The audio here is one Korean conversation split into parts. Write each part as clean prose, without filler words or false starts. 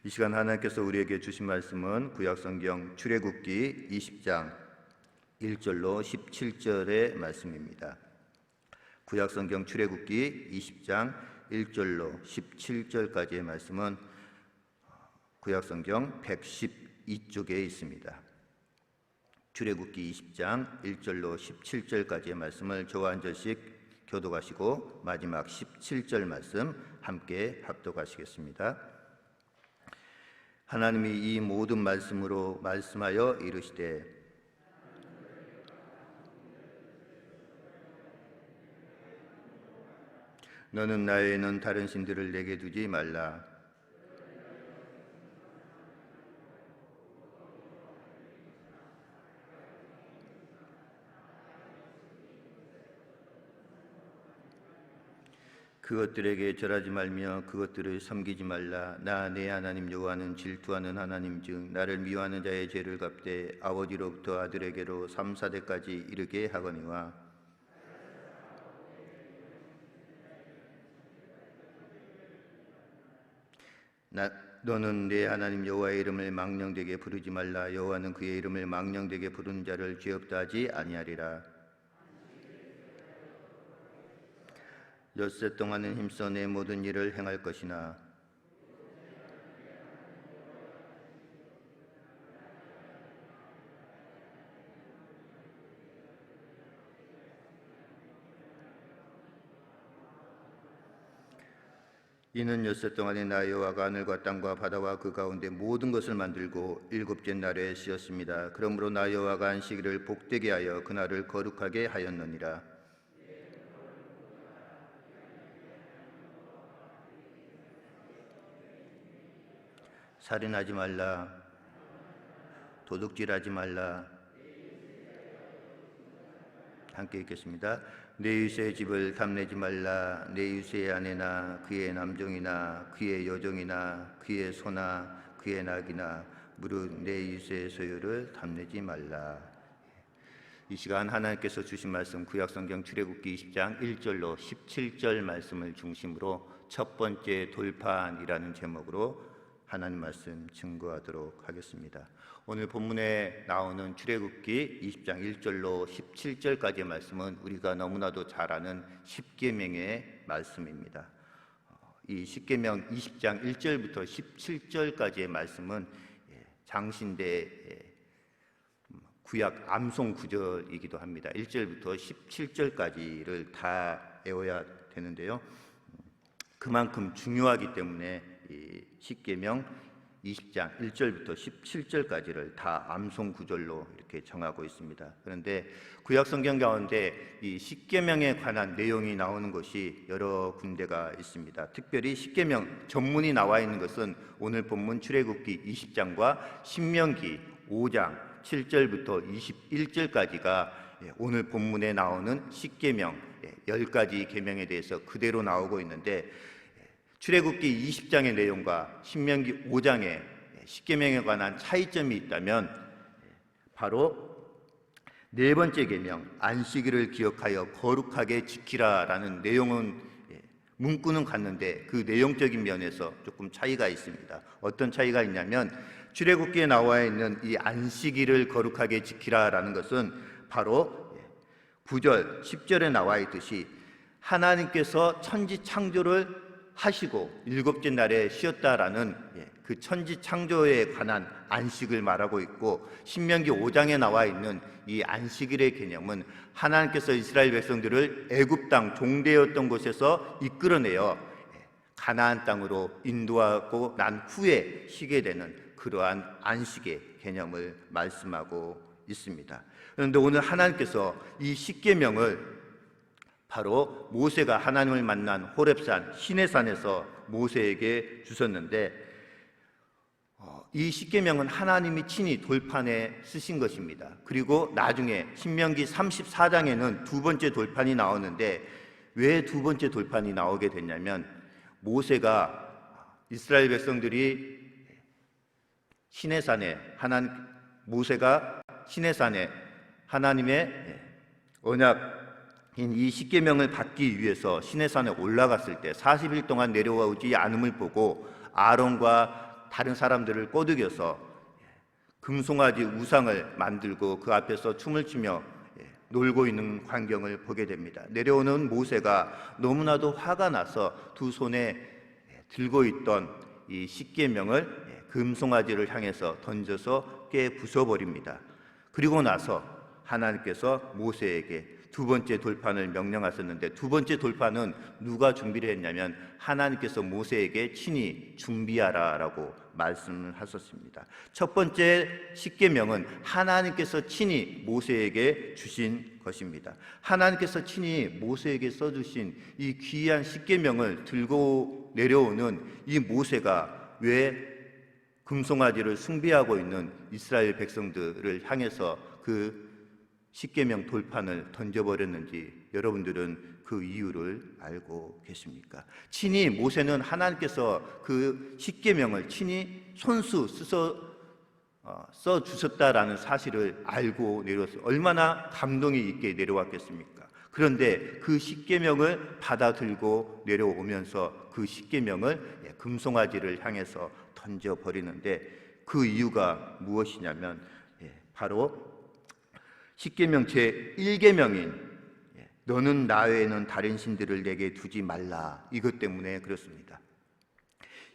이 시간 하나님께서 우리에게 주신 말씀은 구약성경 출애굽기 20장 1절로 17절의 말씀입니다. 구약성경 출애굽기 20장 1절로 17절까지의 말씀은 구약성경 112쪽에 있습니다. 출애굽기 20장 1절로 17절까지의 말씀을 저와 한 절씩 교독하시고 마지막 17절 말씀 함께 합독하시겠습니다. 하나님이 이 모든 말씀으로 말씀하여 이르시되 너는 나 외에는 다른 신들을 내게 두지 말라. 그것들에게 절하지 말며 그것들을 섬기지 말라. 나 내 하나님 여호와는 질투하는 하나님즉 나를 미워하는 자의 죄를 갚되 아버지로부터 아들에게로 3, 4대까지 이르게 하거니와 너는 내 하나님 여호와의 이름을 망령되게 부르지 말라. 여호와는 그의 이름을 망령되게 부르는 자를 죄 없다 하지 아니하리라. 엿새 동안은 힘써 내 모든 일을 행할 것이나 이는 엿새 동안에 나 여호와가 하늘과 땅과 바다와 그 가운데 모든 것을 만들고 일곱째 날에 쉬었습니다. 그러므로 나 여호와가 안식일을 복되게 하여 그날을 거룩하게 하였느니라. 살인하지 말라. 도둑질하지 말라. 함께 읽겠습니다. 내 유세의 집을 탐내지 말라. 내 유세의 아내나 그의 남종이나 그의 여종이나 그의 소나 그의 낙이나 무릇 내 유세의 소유를 탐내지 말라. 이 시간 하나님께서 주신 말씀 구약성경 출애굽기 20장 1절로 17절 말씀을 중심으로 첫 번째 돌판이라는 제목으로 하나님 말씀 증거하도록 하겠습니다. 오늘 본문에 나오는 출애굽기 20장 1절로 17절까지의 말씀은 우리가 너무나도 잘 아는 십계명의 말씀입니다. 이 십계명 20장 1절부터 17절까지의 말씀은 장신대 구약 암송 구절이기도 합니다. 1절부터 17절까지를 다 외워야 되는데요. 그만큼 중요하기 때문에 이 십계명 20장 1절부터 17절까지를 다 암송 구절로 이렇게 정하고 있습니다. 그런데 구약 성경 가운데 이 십계명에 관한 내용이 나오는 것이 여러 군데가 있습니다. 특별히 십계명 전문이 나와 있는 것은 오늘 본문 출애굽기 20장과 신명기 5장 7절부터 21절까지가 오늘 본문에 나오는 십계명 10가지 계명에 대해서 그대로 나오고 있는데 출애굽기 20장의 내용과 신명기 5장의 십계명에 관한 차이점이 있다면 바로 네 번째 계명 안식일을 기억하여 거룩하게 지키라라는 내용은 문구는 같는데 그 내용적인 면에서 조금 차이가 있습니다. 어떤 차이가 있냐면 출애굽기에 나와 있는 이 안식일을 거룩하게 지키라라는 것은 바로 9절, 10절에 나와 있듯이 하나님께서 천지 창조를 하시고 일곱째 날에 쉬었다라는 그 천지 창조에 관한 안식을 말하고 있고 신명기 5장에 나와 있는 이 안식일의 개념은 하나님께서 이스라엘 백성들을 애굽 땅 종되었던 곳에서 이끌어내어 가나안 땅으로 인도하고 난 후에 쉬게 되는 그러한 안식의 개념을 말씀하고 있습니다. 그런데 오늘 하나님께서 이 십계명을 바로 모세가 하나님을 만난 호렙산 시내산에서 모세에게 주셨는데 이 십계명은 하나님이 친히 돌판에 쓰신 것입니다. 그리고 나중에 신명기 34장에는 두 번째 돌판이 나오는데 왜 두 번째 돌판이 나오게 됐냐면 모세가 이스라엘 백성들이 모세가 시내산에 하나님의 언약인 이 십계명을 받기 위해서 시내산에 올라갔을 때 40일 동안 내려오지 않음을 보고 아론과 다른 사람들을 꼬드겨서 금송아지 우상을 만들고 그 앞에서 춤을 추며 놀고 있는 광경을 보게 됩니다. 내려오는 모세가 너무나도 화가 나서 두 손에 들고 있던 이 십계명을 금송아지를 향해서 던져서 깨 부숴버립니다. 그리고 나서 하나님께서 모세에게 두 번째 돌판을 명령하셨는데, 두 번째 돌판은 누가 준비를 했냐면 하나님께서 모세에게 친히 준비하라라고 말씀을 하셨습니다. 첫 번째 십계명은 하나님께서 친히 모세에게 주신 것입니다. 하나님께서 친히 모세에게 써주신 이 귀한 십계명을 들고 내려오는 이 모세가 왜 금송아지를 숭배하고 있는 이스라엘 백성들을 향해서 그 십계명 돌판을 던져버렸는지 여러분들은 그 이유를 알고 계십니까? 친히 모세는 하나님께서 그 십계명을 친히 손수 써 주셨다라는 사실을 알고 내려왔어요. 얼마나 감동이 있게 내려왔겠습니까? 그런데 그 십계명을 받아 들고 내려오면서 그 십계명을 금송아지를 향해서 던져버리는데, 그 이유가 무엇이냐면 바로 십계명 제1계명인 너는 나 외에는 다른 신들을 내게 두지 말라, 이것 때문에 그렇습니다.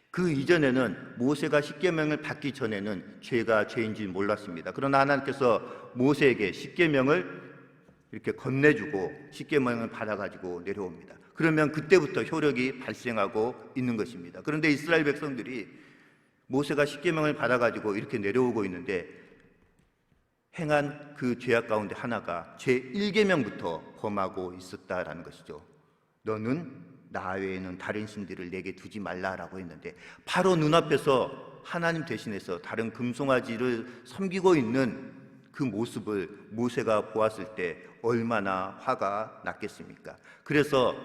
그 이전에는 모세가 십계명을 받기 전에는 죄가 죄인지 몰랐습니다. 그러나 하나님께서 모세에게 십계명을 이렇게 건네주고 십계명을 받아가지고 내려옵니다. 그러면 그때부터 효력이 발생하고 있는 것입니다. 그런데 이스라엘 백성들이 모세가 십계명을 받아가지고 이렇게 내려오고 있는데 행한 그 죄악 가운데 하나가 제1계명부터 범하고 있었다라는 것이죠. 너는 나 외에는 다른 신들을 내게 두지 말라라고 했는데, 바로 눈앞에서 하나님 대신해서 다른 금송아지를 섬기고 있는 그 모습을 모세가 보았을 때 얼마나 화가 났겠습니까? 그래서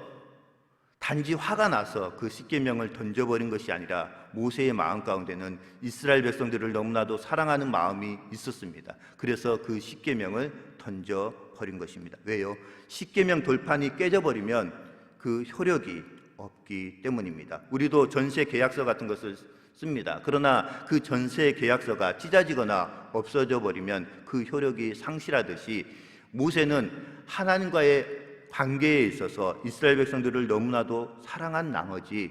단지 화가 나서 그 십계명을 던져버린 것이 아니라 모세의 마음 가운데는 이스라엘 백성들을 너무나도 사랑하는 마음이 있었습니다. 그래서 그 십계명을 던져버린 것입니다. 왜요? 십계명 돌판이 깨져버리면 그 효력이 없기 때문입니다. 우리도 전세 계약서 같은 것을 씁니다. 그러나 그 전세 계약서가 찢어지거나 없어져 버리면 그 효력이 상실하듯이 모세는 하나님과의 관계에 있어서 이스라엘 백성들을 너무나도 사랑한 나머지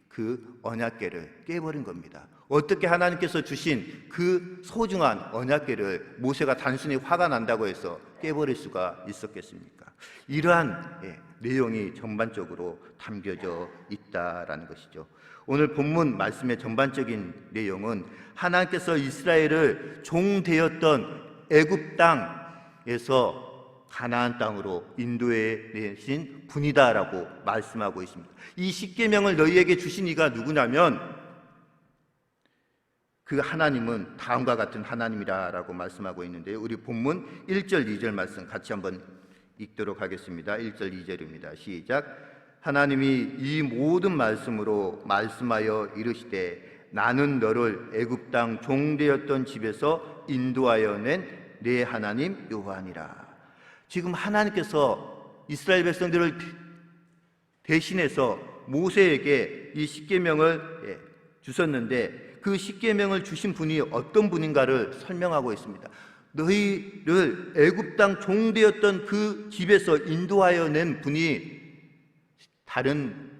그 언약궤를 깨버린 겁니다. 어떻게 하나님께서 주신 그 소중한 언약궤를 모세가 단순히 화가 난다고 해서 깨버릴 수가 있었겠습니까? 이러한 내용이 전반적으로 담겨져 있다라는 것이죠. 오늘 본문 말씀의 전반적인 내용은 하나님께서 이스라엘을 종되었던 애굽 땅에서 가나안 땅으로 인도해 내신 분이다라고 말씀하고 있습니다. 이 십계명을 너희에게 주신 이가 누구냐면 그 하나님은 다음과 같은 하나님이라고 말씀하고 있는데요. 우리 본문 1절 2절 말씀 같이 한번 읽도록 하겠습니다. 1절 2절입니다. 시작. 하나님이 이 모든 말씀으로 말씀하여 이르시되 나는 너를 애굽 땅 종되었던 집에서 인도하여 낸 내 하나님 여호와니라. 지금 하나님께서 이스라엘 백성들을 대신해서 모세에게 이 십계명을 주셨는데, 그 십계명을 주신 분이 어떤 분인가를 설명하고 있습니다. 너희를 애굽 땅 종되었던 그 집에서 인도하여 낸 분이 다른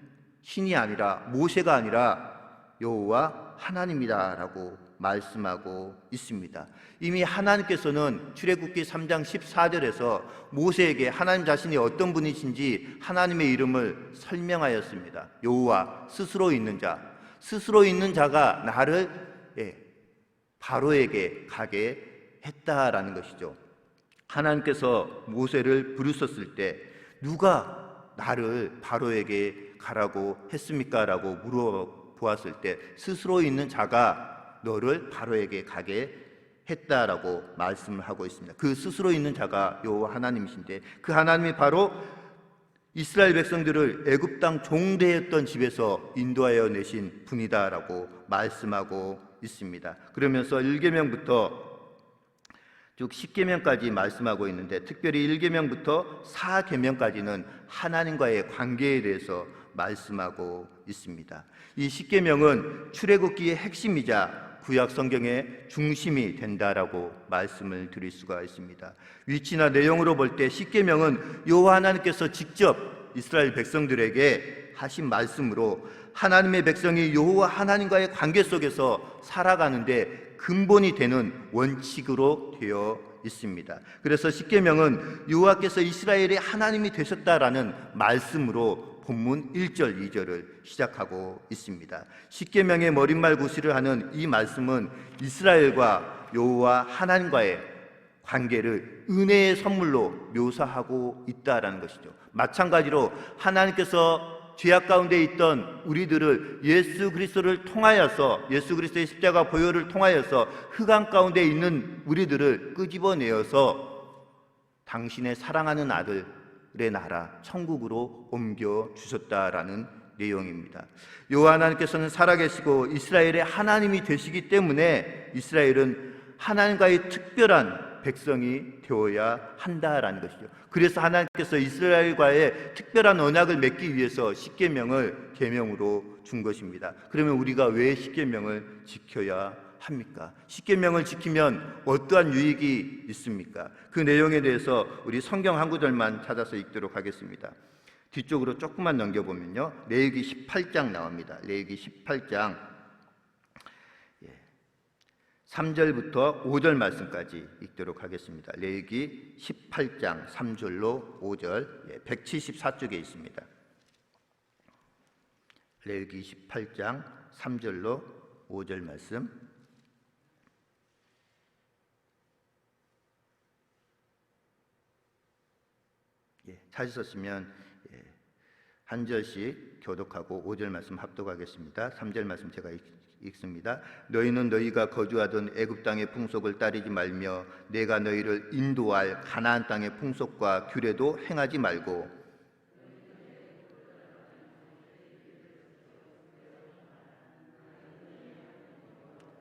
신이 아니라 모세가 아니라 여호와 하나님이다라고 말씀하고 있습니다. 이미 하나님께서는 출애굽기 3장 14절에서 모세에게 하나님 자신이 어떤 분이신지 하나님의 이름을 설명하였습니다. 여호와, 스스로 있는 자, 스스로 있는 자가 나를 바로에게 가게 했다라는 것이죠. 하나님께서 모세를 부르셨을 때 누가 나를 바로에게 가라고 했습니까? 라고 물어보았을 때 스스로 있는 자가 너를 바로에게 가게 했다라고 말씀을 하고 있습니다. 그 스스로 있는 자가 여호와 하나님이신데, 그 하나님이 바로 이스라엘 백성들을 애굽 땅 종되었던 집에서 인도하여 내신 분이다라고 말씀하고 있습니다. 그러면서 1계명부터 쭉 10계명까지 말씀하고 있는데, 특별히 1계명부터 4계명까지는 하나님과의 관계에 대해서 말씀하고 있습니다. 이 십계명은 출애굽기의 핵심이자 구약 성경의 중심이 된다라고 말씀을 드릴 수가 있습니다. 위치나 내용으로 볼 때 십계명은 여호와 하나님께서 직접 이스라엘 백성들에게 하신 말씀으로 하나님의 백성이 여호와 하나님과의 관계 속에서 살아가는데 근본이 되는 원칙으로 되어 있습니다. 그래서 십계명은 여호와께서 이스라엘의 하나님이 되셨다라는 말씀으로 본문 1절, 2절을 시작하고 있습니다. 십계명의 머릿말 구실을 하는 이 말씀은 이스라엘과 여호와 하나님과의 관계를 은혜의 선물로 묘사하고 있다라는 것이죠. 마찬가지로 하나님께서 죄악 가운데 있던 우리들을 예수 그리스도를 통하여서, 예수 그리스도의 십자가 보혈을 통하여서 흑암 가운데 있는 우리들을 끄집어내어서 당신의 사랑하는 아들의 나라 천국으로 옮겨 주셨다라는 내용입니다. 여호와 하나님께서는 살아계시고 이스라엘의 하나님이 되시기 때문에 이스라엘은 하나님과의 특별한 백성이 되어야 한다라는 것이죠. 그래서 하나님께서 이스라엘과의 특별한 언약을 맺기 위해서 십계명을 계명으로 준 것입니다. 그러면 우리가 왜 십계명을 지켜야 합니까? 십계명을 지키면 어떠한 유익이 있습니까? 그 내용에 대해서 우리 성경 한 구절만 찾아서 읽도록 하겠습니다. 뒤쪽으로 조금만 넘겨보면요, 레위기 18장 나옵니다. 레위기 18장 3절부터 5절 말씀까지 읽도록 하겠습니다. 레위기 18장 3절로 5절, 174쪽에 있습니다. 레위기 18장 3절로 5절 말씀. 찾으셨으면 한 절씩 교독하고 5절 말씀 합독하겠습니다. 3절 말씀 제가 읽습니다. 너희는 너희가 거주하던 애굽 땅의 풍속을 따르지 말며 내가 너희를 인도할 가나안 땅의 풍속과 규례도 행하지 말고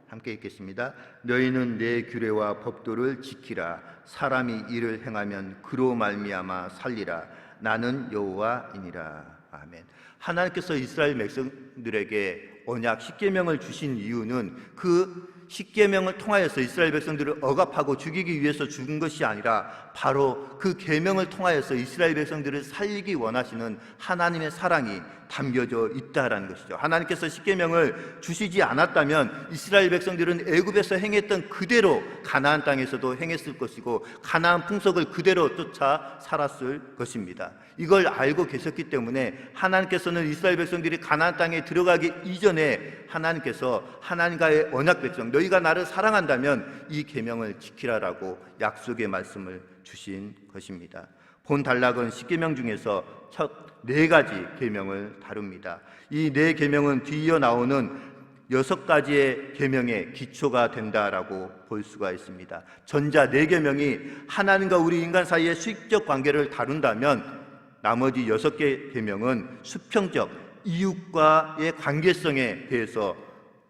함께 읽겠습니다. 너희는 내 규례와 법도를 지키라. 사람이 이를 행하면 그로 말미암아 살리라. 나는 여호와이니라. 아멘. 하나님께서 이스라엘 백성들에게 언약 십계명을 주신 이유는 그 십계명을 통하여서 이스라엘 백성들을 억압하고 죽이기 위해서 죽은 것이 아니라 바로 그 계명을 통하여서 이스라엘 백성들을 살리기 원하시는 하나님의 사랑이 담겨져 있다라는 것이죠. 하나님께서 십계명을 주시지 않았다면 이스라엘 백성들은 애굽에서 행했던 그대로 가나안 땅에서도 행했을 것이고 가나안 풍속을 그대로 쫓아 살았을 것입니다. 이걸 알고 계셨기 때문에 하나님께서는 이스라엘 백성들이 가나안 땅에 들어가기 이전에 하나님께서 하나님과의 언약 백성, 너희가 나를 사랑한다면 이 계명을 지키라라고 약속의 말씀을 주신 것입니다. 본 단락은 십계명 중에서 첫 4가지 계명을 다룹니다. 이 4계명은 뒤이어 나오는 6가지의 계명의 기초가 된다라고 볼 수가 있습니다. 전자 4계명이 하나님과 우리 인간 사이의 수익적 관계를 다룬다면 나머지 6개 계명은 수평적 이웃과의 관계성에 대해서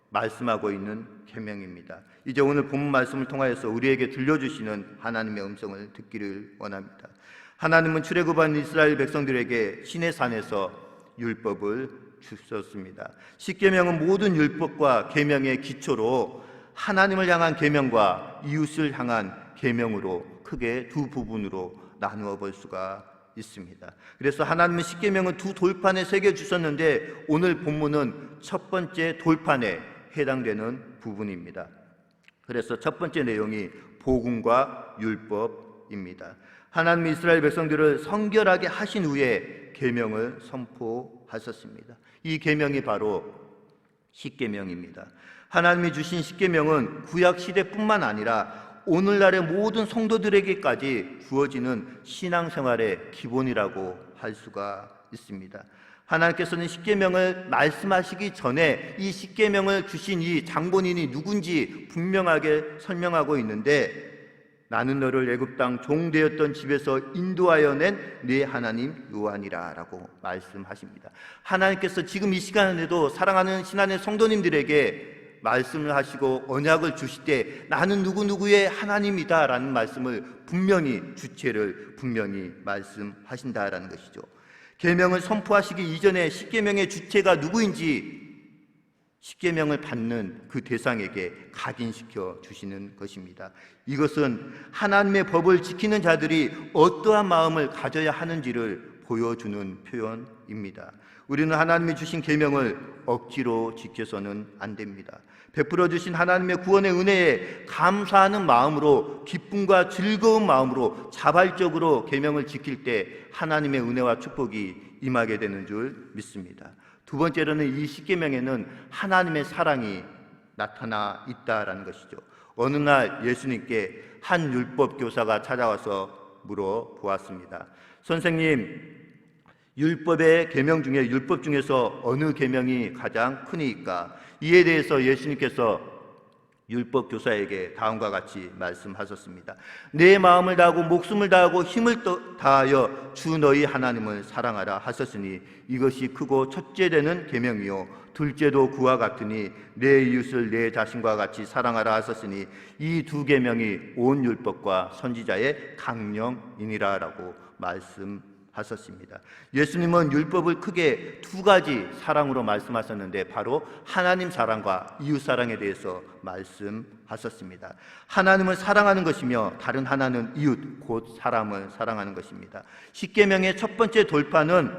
말씀하고 있는 계명입니다. 이제 오늘 본문 말씀을 통하여서 우리에게 들려주시는 하나님의 음성을 듣기를 원합니다. 하나님은 출애굽한 이스라엘 백성들에게 시내산에서 율법을 주셨습니다. 십계명은 모든 율법과 계명의 기초로 하나님을 향한 계명과 이웃을 향한 계명으로 크게 두 부분으로 나누어 볼 수가 있습니다. 그래서 하나님은 십계명은 두 돌판에 새겨 주셨는데 오늘 본문은 첫 번째 돌판에 해당되는 부분입니다. 그래서 첫 번째 내용이 복음과 율법입니다. 하나님이 이스라엘 백성들을 성결하게 하신 후에 계명을 선포하셨습니다. 이 계명이 바로 십계명입니다. 하나님이 주신 십계명은 구약 시대뿐만 아니라 오늘날의 모든 성도들에게까지 주어지는 신앙생활의 기본이라고 할 수가 있습니다. 하나님께서는 십계명을 말씀하시기 전에 이 십계명을 주신 이 장본인이 누군지 분명하게 설명하고 있는데 나는 너를 애굽 땅 종되었던 집에서 인도하여 낸 네 하나님 여호와니라 라고 말씀하십니다. 하나님께서 지금 이 시간에도 사랑하는 신안의 성도님들에게 말씀을 하시고 언약을 주실 때 나는 누구누구의 하나님이다 라는 말씀을 분명히 주체를 분명히 말씀하신다라는 것이죠. 계명을 선포하시기 이전에 십계명의 주체가 누구인지 십계명을 받는 그 대상에게 각인시켜 주시는 것입니다. 이것은 하나님의 법을 지키는 자들이 어떠한 마음을 가져야 하는지를 보여주는 표현입니다. 우리는 하나님이 주신 계명을 억지로 지켜서는 안 됩니다. 베풀어 주신 하나님의 구원의 은혜에 감사하는 마음으로, 기쁨과 즐거운 마음으로 자발적으로 계명을 지킬 때 하나님의 은혜와 축복이 임하게 되는 줄 믿습니다. 두 번째로는 이 십계명에는 하나님의 사랑이 나타나 있다라는 것이죠. 어느 날 예수님께 한 율법 교사가 찾아와서 물어보았습니다. 선생님, 율법의 계명 중에 율법 중에서 어느 계명이 가장 크니까? 이에 대해서 예수님께서 율법 교사에게 다음과 같이 말씀하셨습니다. 내 마음을 다하고 목숨을 다하고 힘을 다하여 주 너희 하나님을 사랑하라 하셨으니 이것이 크고 첫째 되는 계명이요 둘째도 그와 같으니 내 이웃을 내 자신과 같이 사랑하라 하셨으니 이 두 계명이 온 율법과 선지자의 강령이니라라고 말씀하셨습니다. 예수님은 율법을 크게 두 가지 사랑으로 말씀하셨는데 바로 하나님 사랑과 이웃 사랑에 대해서 말씀하셨습니다. 하나님을 사랑하는 것이며 다른 하나는 이웃 곧 사람을 사랑하는 것입니다. 십계명의 첫 번째 돌파는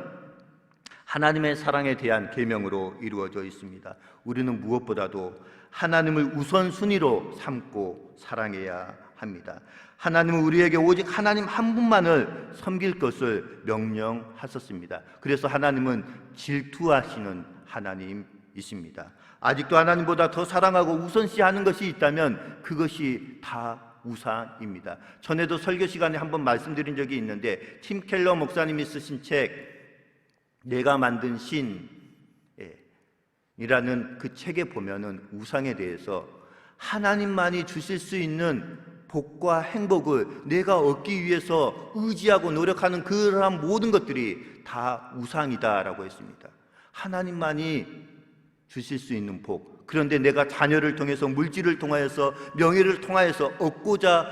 하나님의 사랑에 대한 계명으로 이루어져 있습니다. 우리는 무엇보다도 하나님을 우선순위로 삼고 사랑해야 합니다. 하나님은 우리에게 오직 하나님 한 분만을 섬길 것을 명령하셨습니다. 그래서 하나님은 질투하시는 하나님이십니다. 아직도 하나님보다 더 사랑하고 우선시하는 것이 있다면 그것이 다 우상입니다. 전에도 설교 시간에 한번 말씀드린 적이 있는데 팀 켈러 목사님이 쓰신 책 내가 만든 신이라는 그 책에 보면은 우상에 대해서 하나님만이 주실 수 있는 복과 행복을 내가 얻기 위해서 의지하고 노력하는 그러한 모든 것들이 다 우상이다라고 했습니다. 하나님만이 주실 수 있는 복, 그런데 내가 자녀를 통해서 물질을 통하여서 명예를 통하여서 얻고자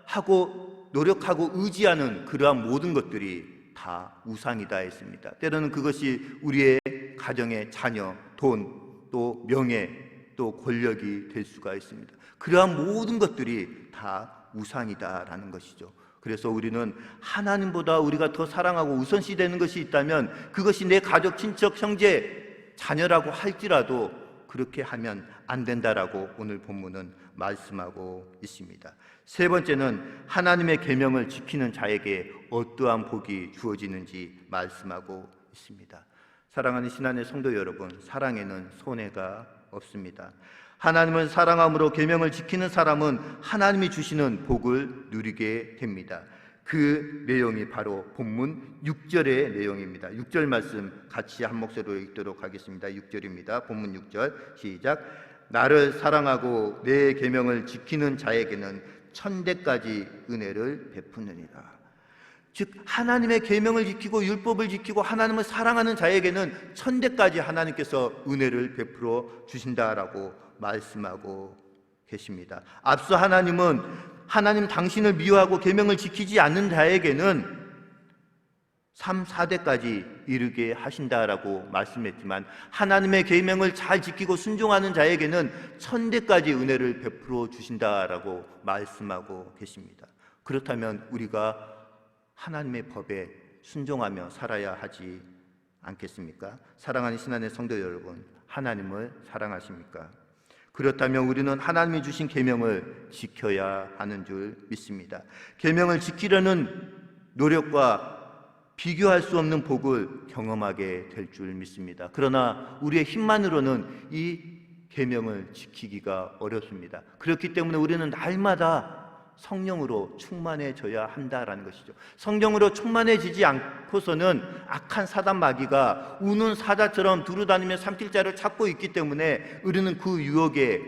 하고 노력하고 의지하는 그러한 모든 것들이 다 우상이다 했습니다. 때로는 그것이 우리의 가정의 자녀, 돈, 또 명예, 또 권력이 될 수가 있습니다. 그러한 모든 것들이 다 우상이다라는 것이죠. 그래서 우리는 하나님보다 우리가 더 사랑하고 우선시 되는 것이 있다면 그것이 내 가족, 친척, 형제, 자녀라고 할지라도 그렇게 하면 안 된다라고 오늘 본문은 말씀하고 있습니다. 세 번째는 하나님의 계명을 지키는 자에게 어떠한 복이 주어지는지 말씀하고 있습니다. 사랑하는 신안의 성도 여러분, 사랑에는 손해가 없습니다. 하나님을 사랑함으로 계명을 지키는 사람은 하나님이 주시는 복을 누리게 됩니다. 그 내용이 바로 본문 6절의 내용입니다. 6절 말씀 같이 한 목소리로 읽도록 하겠습니다. 6절입니다. 본문 6절 시작. 나를 사랑하고 내 계명을 지키는 자에게는 천대까지 은혜를 베푸느니라. 즉 하나님의 계명을 지키고 율법을 지키고 하나님을 사랑하는 자에게는 천대까지 하나님께서 은혜를 베풀어 주신다라고 말씀하고 계십니다. 앞서 하나님은 하나님 당신을 미워하고 계명을 지키지 않는 자에게는 3, 4대까지 이르게 하신다라고 말씀했지만 하나님의 계명을 잘 지키고 순종하는 자에게는 1000대까지 은혜를 베풀어 주신다라고 말씀하고 계십니다. 그렇다면 우리가 하나님의 법에 순종하며 살아야 하지 않겠습니까? 사랑하는 신안의 성도 여러분, 하나님을 사랑하십니까? 그렇다면 우리는 하나님이 주신 계명을 지켜야 하는 줄 믿습니다. 계명을 지키려는 노력과 비교할 수 없는 복을 경험하게 될 줄 믿습니다. 그러나 우리의 힘만으로는 이 계명을 지키기가 어렵습니다. 그렇기 때문에 우리는 날마다 성령으로 충만해져야 한다라는 것이죠. 성령으로 충만해지지 않고서는 악한 사단 마귀가 우는 사자처럼 두루다니며 삼킬 자를 찾고 있기 때문에 우리는 그 유혹에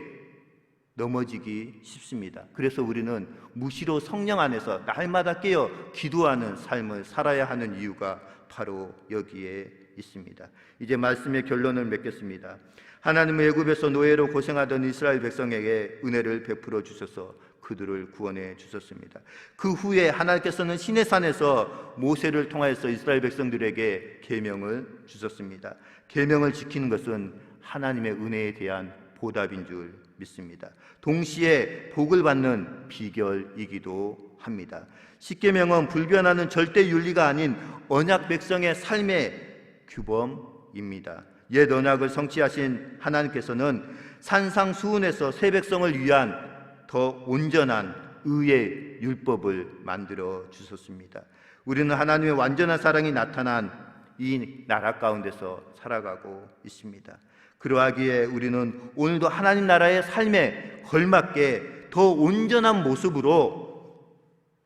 넘어지기 쉽습니다. 그래서 우리는 무시로 성령 안에서 날마다 깨어 기도하는 삶을 살아야 하는 이유가 바로 여기에 있습니다. 이제 말씀의 결론을 맺겠습니다. 하나님은 애굽에서 노예로 고생하던 이스라엘 백성에게 은혜를 베풀어 주셔서 그들을 구원해 주셨습니다. 그 후에 하나님께서는 시내산에서 모세를 통하여서 이스라엘 백성들에게 계명을 주셨습니다. 계명을 지키는 것은 하나님의 은혜에 대한 보답인 줄 믿습니다. 동시에 복을 받는 비결이기도 합니다. 십계명은 불변하는 절대 윤리가 아닌 언약 백성의 삶의 규범입니다. 옛 언약을 성취하신 하나님께서는 산상수훈에서 새 백성을 위한 더 온전한 의의 율법을 만들어 주셨습니다. 우리는 하나님의 완전한 사랑이 나타난 이 나라 가운데서 살아가고 있습니다. 그러하기에 우리는 오늘도 하나님 나라의 삶에 걸맞게 더 온전한 모습으로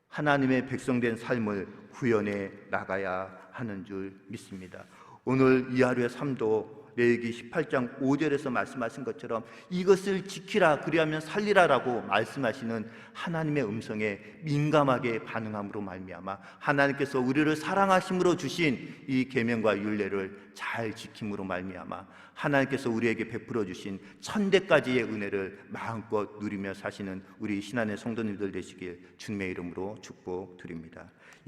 하나님의 백성된 삶을 구현해 나가야 하는 줄 믿습니다. 오늘 이 하루의 삶도 레위기 18장 5절에서 말씀하신 것처럼 이것을 지키라 그리하면 살리라라고 말씀하시는 하나님의 음성에 민감하게 반응함으로 말미암아 하나님께서 우리를 사랑하심으로 주신 이 계명과 율례를 잘 지킴으로 말미암아 하나님께서 우리에게 베풀어 주신 천대까지의 은혜를 마음껏 누리며 사시는 우리 신안의 성도님들 되시길 주님의 이름으로 축복드립니다.